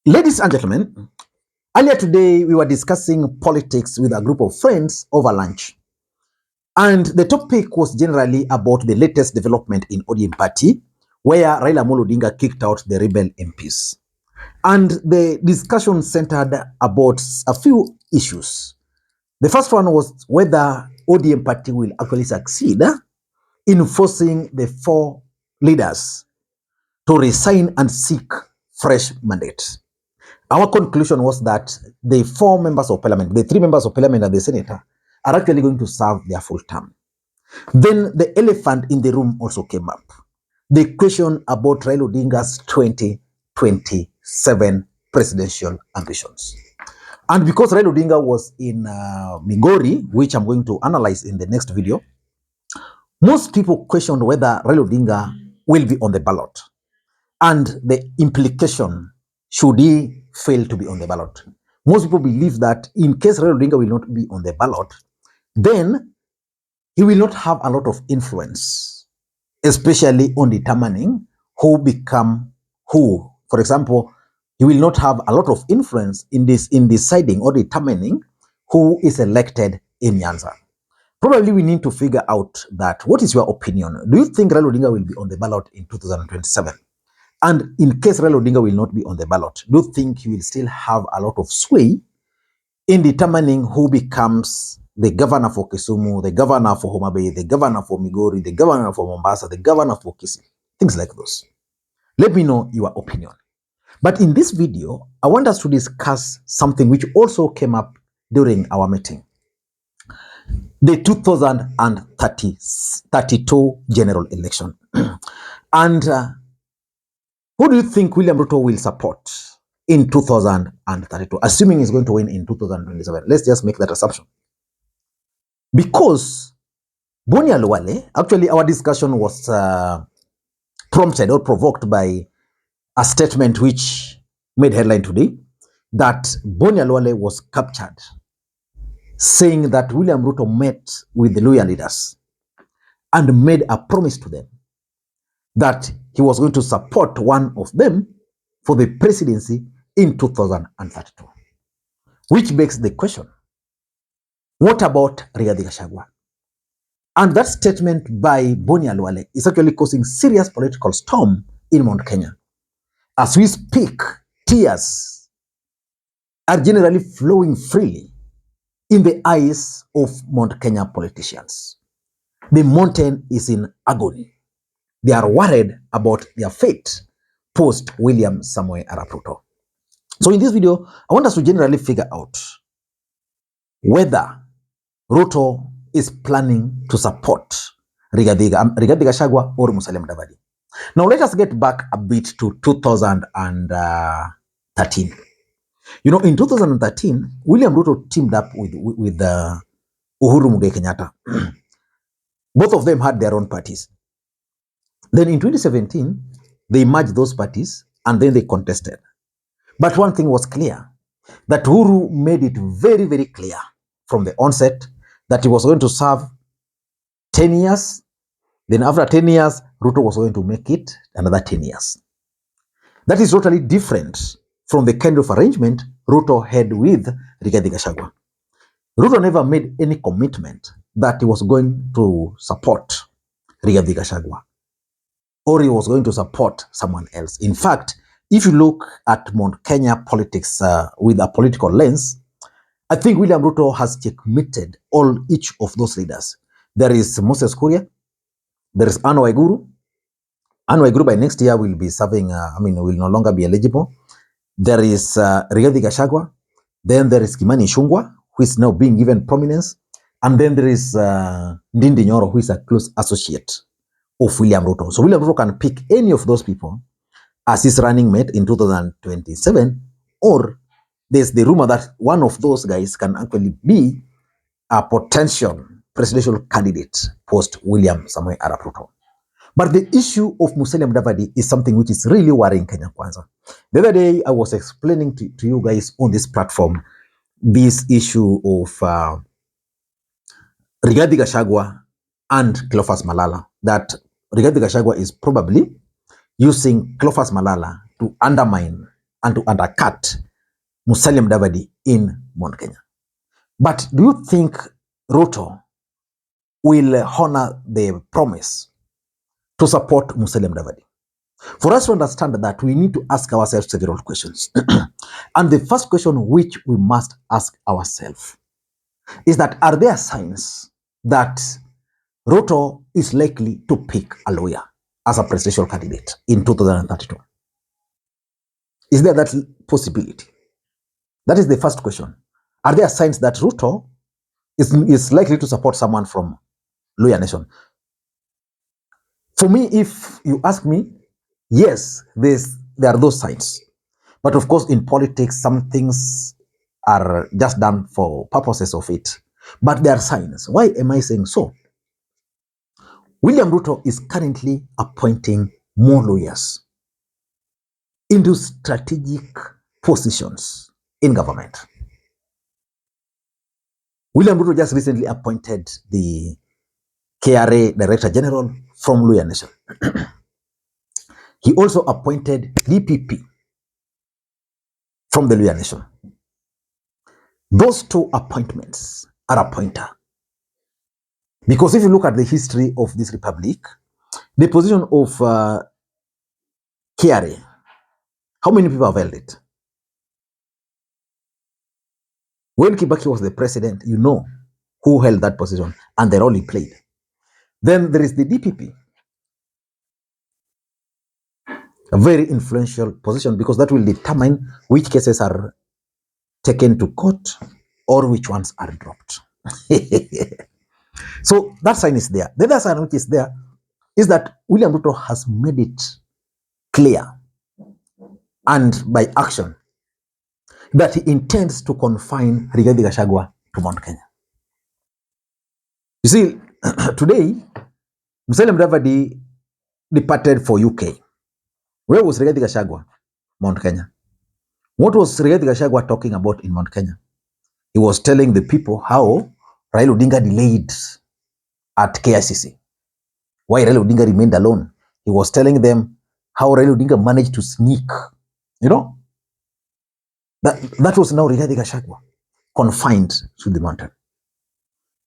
Ladies and gentlemen, earlier today we were discussing politics with a group of friends over lunch. And the topic was generally about the latest development in ODM party, where Raila Odinga kicked out the rebel MPs. And the discussion centered about a few issues. The first one was whether ODM party will actually succeed in forcing the four leaders to resign and seek fresh mandates. Our conclusion was that the four members of parliament, the three members of parliament and the senator, are actually going to serve their full term. Then the elephant in the room also came up. The question about Raila Odinga's 2027 presidential ambitions. And because Raila Odinga was in Migori, which I'm going to analyze in the next video, most people questioned whether Raila Odinga will be on the ballot and the implication should he fail to be on the ballot. Most people believe that in case Raila Odinga will not be on the ballot, then he will not have a lot of influence, especially on determining who become who. For example, he will not have a lot of influence in deciding or determining who is elected in Nyanza. Probably we need to figure out that. What is your opinion? Do you think Raila Odinga will be on the ballot in 2027? And in case Raila Odinga will not be on the ballot, do you think he will still have a lot of sway in determining who becomes the governor for Kisumu, the governor for Homa Bay, the governor for Migori, the governor for Mombasa, the governor for Kisii? Things like those. Let me know your opinion. But in this video, I want us to discuss something which also came up during our meeting. The 2032 general election. And who do you think William Ruto will support in 2032, assuming he's going to win in 2027? Let's just make that assumption. Because Boni Aluwale, actually our discussion was prompted or provoked by a statement which made headline today, that Boni Aluwale was captured saying that William Ruto met with the Luhya leaders and made a promise to them that he was going to support one of them for the presidency in 2032. Which begs the question, what about Rigathi Gachagua? And that statement by Boni Aluwale is actually causing serious political storm in Mount Kenya. As we speak, tears are generally flowing freely in the eyes of Mount Kenya politicians. The mountain is in agony. They are worried about their fate post William Samoei Arap Ruto. So in this video, I want us to generally figure out whether Ruto is planning to support Rigathi Gachagua or Musalia Mudavadi. Now let us get back a bit to 2013. You know, in 2013, William Ruto teamed up with Uhuru Kenyatta. Both of them had their own parties. Then in 2017, they merged those parties and then they contested. But one thing was clear, that Uhuru made it very, very clear from the onset that he was going to serve 10 years. Then after 10 years, Ruto was going to make it another 10 years. That is totally different from the kind of arrangement Ruto had with Rigathi Gachagua. Ruto never made any commitment that he was going to support Rigathi Gachagua or he was going to support someone else. In fact, if you look at Mount Kenya politics with a political lens, I think William Ruto has checkmated each of those leaders. There is Moses Kuria, there is Anne Waiguru. Anne Waiguru by next year will be serving, will no longer be eligible. There is Rigathi Gachagua. Then there is Kimani Ichung'wah, who is now being given prominence. And then there is Ndindi Nyoro, who is a close associate of William Ruto. So William Ruto can pick any of those people as his running mate in 2027, or there's the rumor that one of those guys can actually be a potential presidential candidate post William Samoei Arap Ruto. But the issue of Musalia Mudavadi is something which is really worrying Kenya Kwanza. The other day, I was explaining to you guys on this platform this issue of Rigathi Gachagua and Cleophas Malala, that Rigathi Gachagua is probably using Cleophas Malala to undermine and to undercut Musalia Mudavadi in Mount Kenya. But do you think Ruto will honor the promise to support Musalia Mudavadi? For us to understand that, we need to ask ourselves several questions. And the first question which we must ask ourselves is that, are there signs that Ruto is likely to pick a lawyer as a presidential candidate in 2032? Is there that possibility? That is the first question. Are there signs that Ruto is likely to support someone from Luhya Nation? For me, if you ask me, yes, there are those signs. But of course, in politics, some things are just done for purposes of it. But there are signs. Why am I saying so? William Ruto is currently appointing more lawyers into strategic positions in government. William Ruto just recently appointed the KRA Director General from Luhya Nation. He also appointed DPP from the Luhya Nation. Those two appointments are a pointer. Because if you look at the history of this republic, the position of KRA, how many people have held it? When Kibaki was the president, you know who held that position and the role he played. Then there is the DPP, a very influential position, because that will determine which cases are taken to court or which ones are dropped. So that sign is there. The other sign which is there is that William Ruto has made it clear, and by action, that he intends to confine Rigathi Gachagua to Mount Kenya. You see, today, Musalia Mudavadi departed for UK. Where was Rigathi Gachagua? Mount Kenya. What was Rigathi Gachagua talking about in Mount Kenya? He was telling the people how Raila Odinga delayed at KICC. Why Raila Odinga remained alone. He was telling them how Raila Odinga managed to sneak. You know? That was now Rigathi Gachagua, confined to the mountain.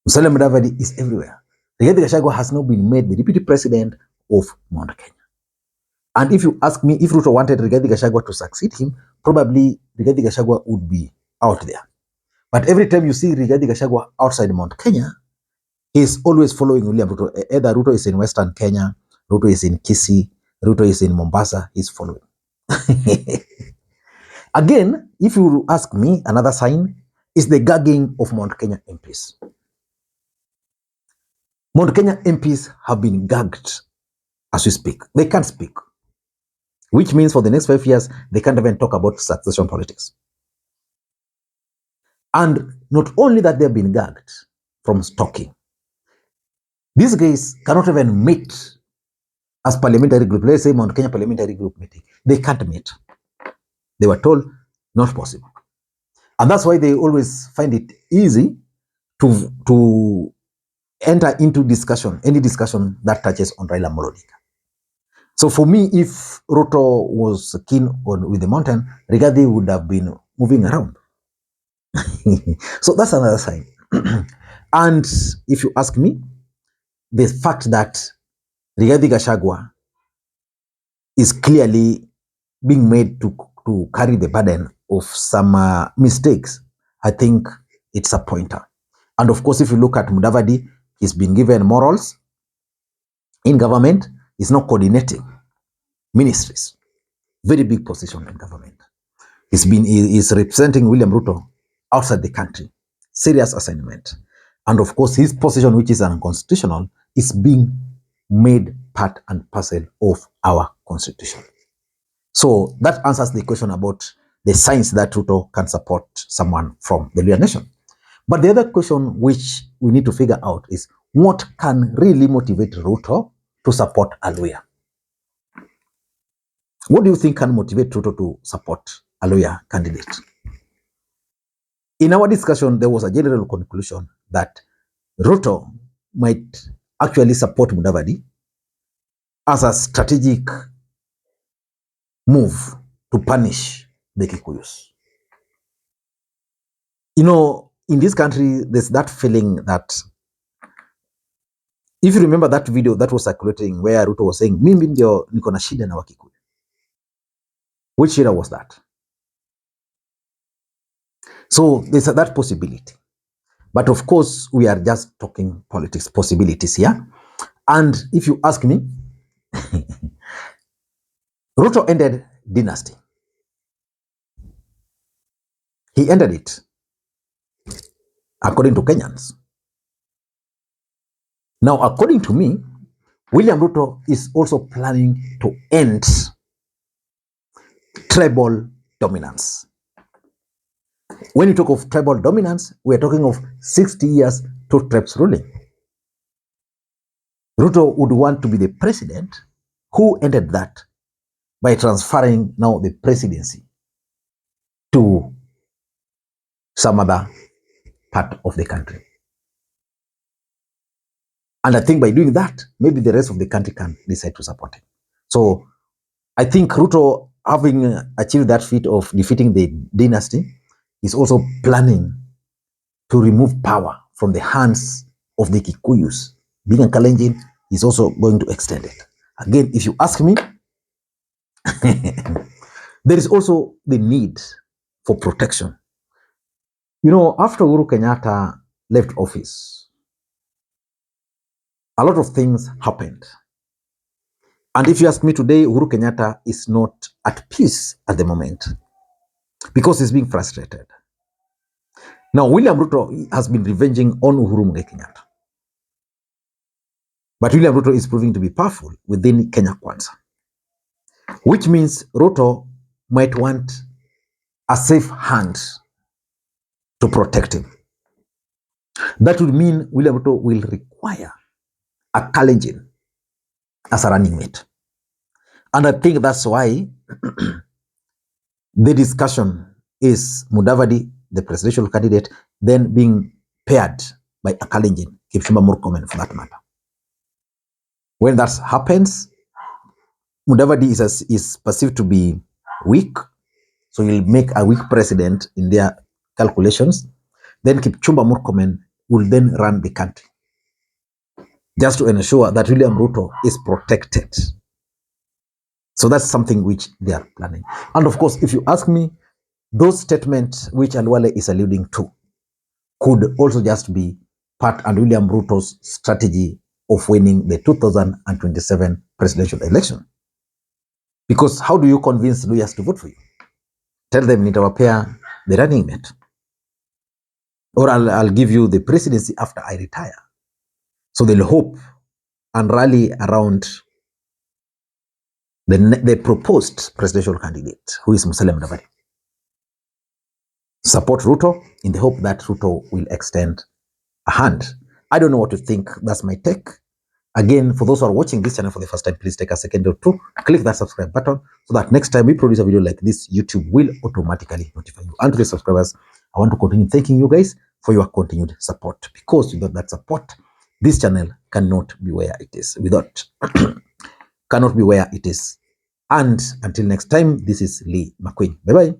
Musalia Mudavadi is everywhere. Rigathi Gachagua has now been made the deputy president of Mount Kenya. And if you ask me, if Ruto wanted Rigathi Gachagua to succeed him, probably Rigathi Gachagua would be out there. But every time you see Rigathi Gachagua outside Mount Kenya, he is always following William Ruto. Either Ruto is in Western Kenya, Ruto is in Kisii, Ruto is in Mombasa, he's following. Again, if you ask me, another sign is the gagging of Mount Kenya MPs. Mount Kenya MPs have been gagged as we speak. They can't speak, which means for the next 5 years, they can't even talk about succession politics. And not only that, they've been gagged from talking. These guys cannot even meet as parliamentary group. Let's say Mount Kenya parliamentary group meeting. They can't meet. They were told not possible. And that's why they always find it easy to enter into discussion, any discussion that touches on Raila Odinga. So for me, if Ruto was keen on with the mountain, Rigathi would have been moving around. So that's another sign. And if you ask me, the fact that Rigathi Gachagua is clearly being made to carry the burden of some mistakes, I think it's a pointer. And of course, if you look at Mudavadi, he's been given morals in government. He's not coordinating ministries. Very big position in government. He's representing William Ruto outside the country. Serious assignment. And of course, his position, which is unconstitutional, is being made part and parcel of our constitution. So that answers the question about the signs that Ruto can support someone from the Luhya Nation. But the other question which we need to figure out is, what can really motivate Ruto to support a Luhya? What do you think can motivate Ruto to support a Luhya candidate? In our discussion, there was a general conclusion that Ruto might actually support Mudavadi as a strategic move to punish the Kikuyus. You know, in this country, there's that feeling that, if you remember that video that was circulating where Ruto was saying, mimi ndio niko na shida na Wakikuyu. Which era was that? So there's that possibility. But of course, we are just talking politics possibilities here. And if you ask me, Ruto ended dynasty. He ended it, according to Kenyans. Now, according to me, William Ruto is also planning to end tribal dominance. When you talk of tribal dominance, we are talking of 60 years two tribes ruling. Ruto would want to be the president who ended that by transferring now the presidency to some other part of the country. And I think by doing that, maybe the rest of the country can decide to support him. So I think Ruto, having achieved that feat of defeating the dynasty, is also planning to remove power from the hands of the Kikuyus. Being a Kalenjin, is also going to extend it. Again, if you ask me, there is also the need for protection. You know, after Uhuru Kenyatta left office, a lot of things happened. And if you ask me today, Uhuru Kenyatta is not at peace at the moment because he's being frustrated. Now, William Ruto has been revenging on Uhuru Kenyatta. But William Ruto is proving to be powerful within Kenya Kwanza, which means Ruto might want a safe hand to protect him. That would mean William Ruto will require a Kalenjin as a running mate. And I think that's why the discussion is Mudavadi, the presidential candidate, then being paired by a Kalenjin, Kipchumba Murkomen for that matter. When that happens, Mudavadi is perceived to be weak, so he'll make a weak president in their calculations. Then Kipchumba Murkomen will then run the country, just to ensure that William Ruto is protected. So that's something which they are planning. And of course, if you ask me, those statements which Alwale is alluding to could also just be part and William Ruto's strategy of winning the 2027 presidential election. Because how do you convince Luhyas to vote for you? Tell them nitawapea the running mate, or I'll give you the presidency after I retire. So they'll hope and rally around the proposed presidential candidate, who is Musalia Mudavadi. Support Ruto in the hope that Ruto will extend a hand. I don't know what to think. That's my take. Again, for those who are watching this channel for the first time, please take a second or two, click that subscribe button so that next time we produce a video like this, YouTube will automatically notify you. And to the subscribers, I want to continue thanking you guys for your continued support, because without that support, this channel cannot be where it is. Cannot be where it is. And until next time, this is Makwiny. Bye-bye.